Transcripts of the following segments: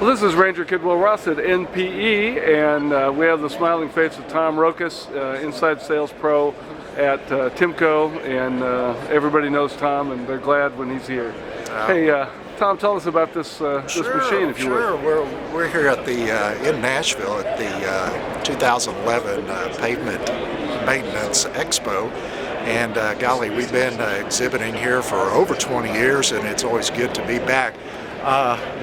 Well, this is Ranger Kidwell Ross at NPE, and we have the smiling face of Tom Rokas, Inside Sales Pro at TYMCO, and everybody knows Tom, and they're glad when he's here. Hey, Tom, tell us about this this machine, if you would. Sure. We're here at the in Nashville at the 2011 Pavement Maintenance Expo. And golly, we've been exhibiting here for over 20 years, and it's always good to be back.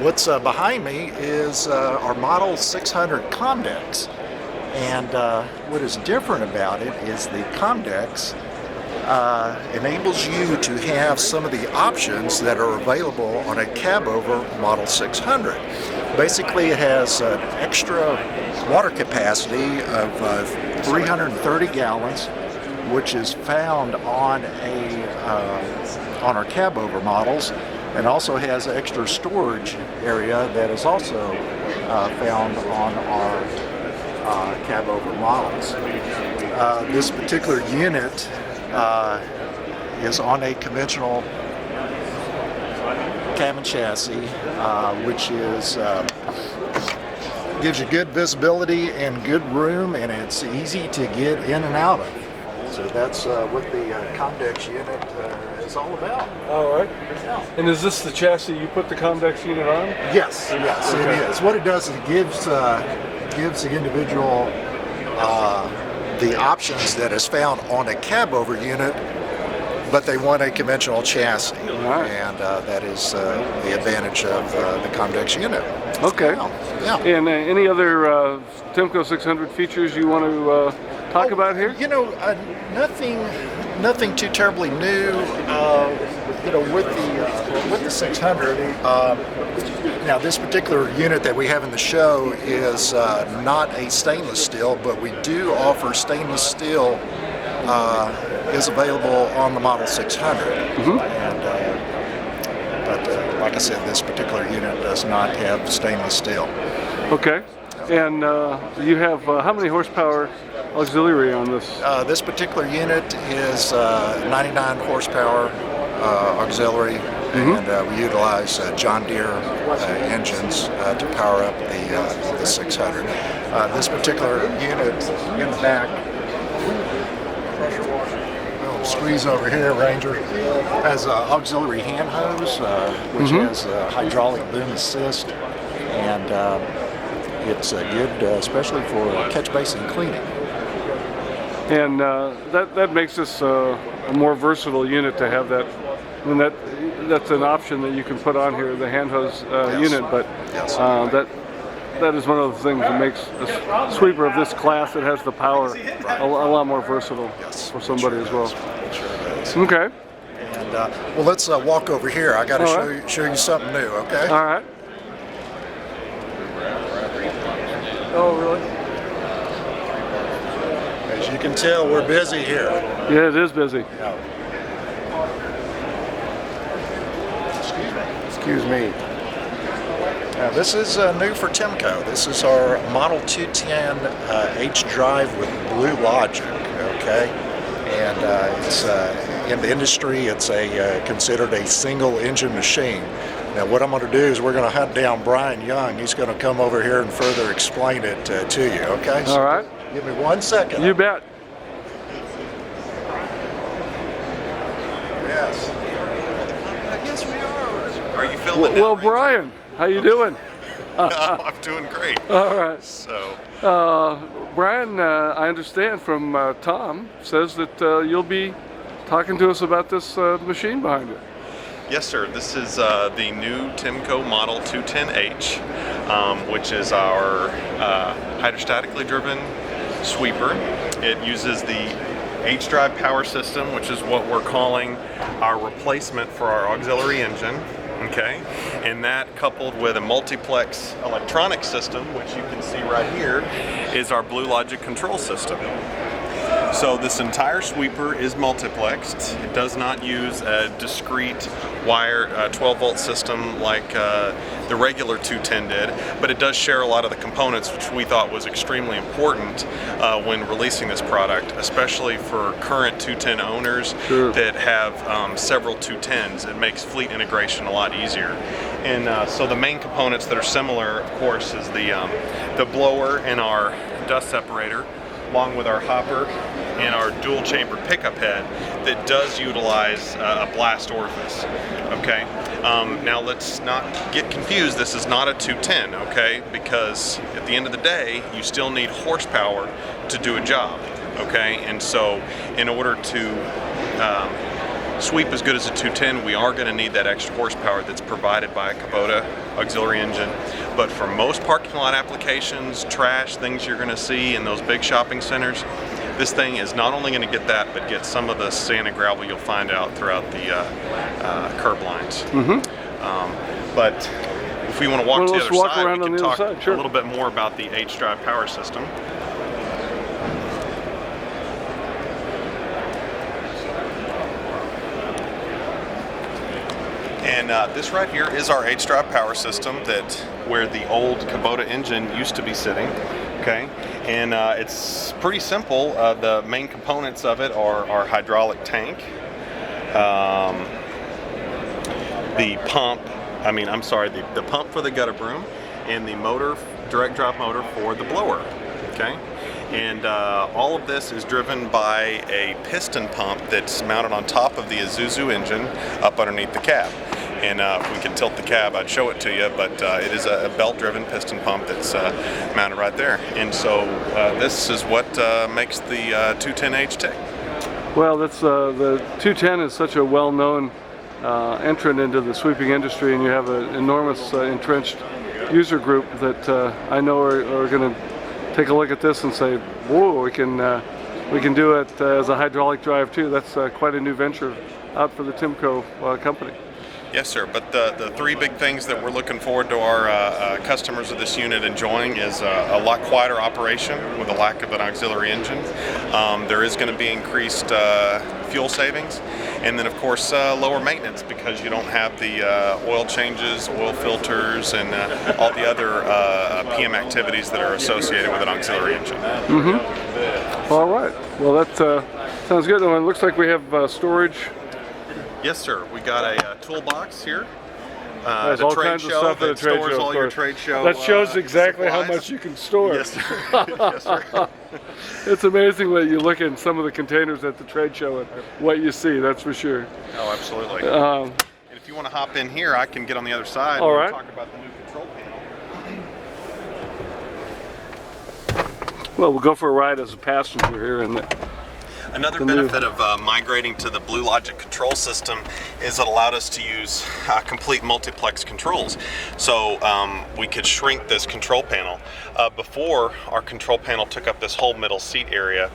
What's behind me is our Model 600 Comdex. And what is different about it is the Comdex enables you to have some of the options that are available on a cab-over Model 600. Basically, it has an extra water capacity of 330 gallons, which is found on our cab-over models, and also has extra storage area that is also found on our cab-over models. This particular unit is on a conventional cabin chassis, which is gives you good visibility and good room, and it's easy to get in and out of. So that's what the Comdex unit is all about. All right. Yeah. And is this the chassis you put the Comdex unit on? Yes, yes, Okay. It is. What it does is it gives the individual the options that is found on a cab-over unit, but they want a conventional chassis, right. And that is the advantage of the Comdex unit. Okay. Yeah. And any other TYMCO 600 features you want to talk about here? You know, nothing too terribly new. With the 600. Now, this particular unit that we have in the show is not a stainless steel, but we do offer stainless steel is available on the Model 600. Mm-hmm. But like I said, this particular unit does not have stainless steel. Okay. And you have how many horsepower auxiliary on this? This particular unit is 99 horsepower auxiliary, and we utilize John Deere engines to power up the 600. This particular unit in the back, squeeze over here, Ranger, has auxiliary hand hose, which has hydraulic boom assist, and it's good, especially for catch basin cleaning. And that makes this a more versatile unit to have that. I mean, that's an option that you can put on here, the hand hose unit, but Yes. that is one of the things that makes a sweeper of this class that has the power a lot more versatile for somebody as well. Sure is. Okay. And well, let's walk over here. I got to show you something new. Okay. All right. Oh, really? As you can tell, we're busy here. Yeah, it is busy. Excuse me. Now, this is new for TYMCO. This is our Model 210 H drive with Blue Logic. Okay, and it's in the industry, it's considered a single engine machine. Now, what I'm going to do is we're going to hunt down Bryan Young. He's going to come over here and further explain it to you. Okay. All right. Give me 1 second. You bet. Yes. I guess we are. Are you filming now? Well, Bryan, how you doing? I'm doing great. All right. So, Bryan, I understand from Tom, says that you'll be talking to us about this machine behind you. yes, sir. This is the new TYMCO Model 210H, which is our hydrostatically driven sweeper. It uses the H-drive power system, which is what we're calling our replacement for our auxiliary engine. Okay, and that coupled with a multiplex electronic system, which you can see right here, is our Blue Logic control system. So this entire sweeper is multiplexed. It does not use a discrete wire 12-volt system like the regular 210 did, but it does share a lot of the components, which we thought was extremely important when releasing this product, especially for current 210 owners that have several 210s. It makes fleet integration a lot easier. And so the main components that are similar, of course, is the blower and our dust separator, along with our hopper and our dual chamber pickup head that does utilize a blast orifice. Okay. Now let's not get confused. This is not a 210, okay? Because at the end of the day, you still need horsepower to do a job, okay? And so in order to sweep as good as a 210, we are going to need that extra horsepower that's provided by a Kubota auxiliary engine. But for most parking lot applications, trash, things you're going to see in those big shopping centers, this thing is not only going to get that, but get some of the sand and gravel you'll find out throughout the curb lines. But if we want to walk to the other side, we can talk a little bit more about the H-Drive power system. And this right here is our H-Drive power system, that where the old Kubota engine used to be sitting. Okay, and it's pretty simple. The main components of it are our hydraulic tank, the pump for the gutter broom, and the motor, direct drive motor for the blower. Okay, and all of this is driven by a piston pump that's mounted on top of the Isuzu engine up underneath the cab. And if we could tilt the cab, I'd show it to you, but it is a belt-driven piston pump that's mounted right there. And so this is what makes the 210H tick. Well, that's the 210 is such a well-known entrant into the sweeping industry, and you have an enormous entrenched user group that I know are going to take a look at this and say, "Whoa, we can do it as a hydraulic drive too." That's quite a new venture out for the TYMCO company. Yes, sir. But the three big things that we're looking forward to our customers of this unit enjoying is a lot quieter operation with a lack of an auxiliary engine. There is going to be increased fuel savings, and then of course lower maintenance, because you don't have the oil changes, oil filters, and all the other PM activities that are associated with an auxiliary engine. All right. Well, that sounds good. It looks like we have storage. Yes, sir. We got a toolbox here. There's the all trade kinds of show stuff at a that trade stores show. all your trade show. That shows exactly supplies. how much you can store. Yes, sir. Yes, sir. It's amazing when you look in some of the containers at the trade show and what you see. That's for sure. Oh, absolutely. And if you want to hop in here, I can get on the other side all and right. talk about the new control panel. Well, we'll go for a ride as a passenger here. Another benefit of migrating to the Blue Logic control system is it allowed us to use complete multiplex controls. So we could shrink this control panel. Before, our control panel took up this whole middle seat area,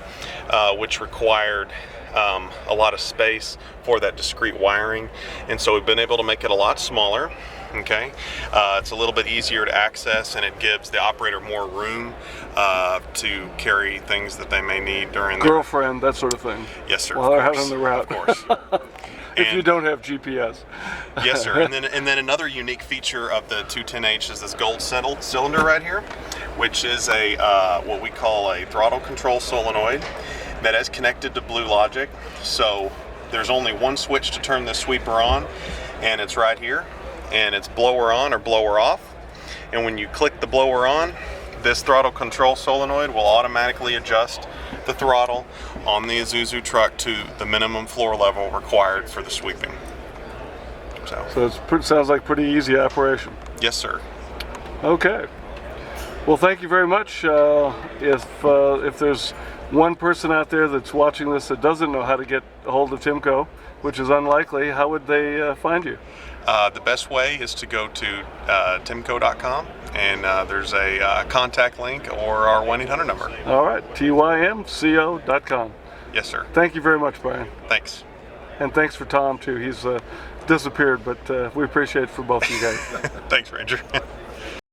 which required a lot of space for that discrete wiring, and so we've been able to make it a lot smaller. Okay, it's a little bit easier to access, and it gives the operator more room to carry things that they may need during their girlfriend, that sort of thing. Yes, sir. While they're out on the route. Of course. If you don't have GPS. Yes, sir. And then another unique feature of the 210H is this gold cylinder right here, which is a what we call a throttle control solenoid that is connected to Blue Logic. So there's only one switch to turn this sweeper on, and it's right here. And it's blower on or blower off. And when you click the blower on, this throttle control solenoid will automatically adjust the throttle on the Isuzu truck to the minimum floor level required for the sweeping. So sounds like pretty easy operation. Yes, sir. Okay. Well, thank you very much. If there's one person out there that's watching this that doesn't know how to get a hold of TYMCO, which is unlikely, how would they find you? The best way is to go to TYMCO.com, and there's a contact link or our 1-800 number. All right, TYMCO.com. Yes, sir. Thank you very much, Brian. Thanks. And thanks for Tom, too. He's disappeared, but we appreciate it for both of you guys. Thanks, Ranger.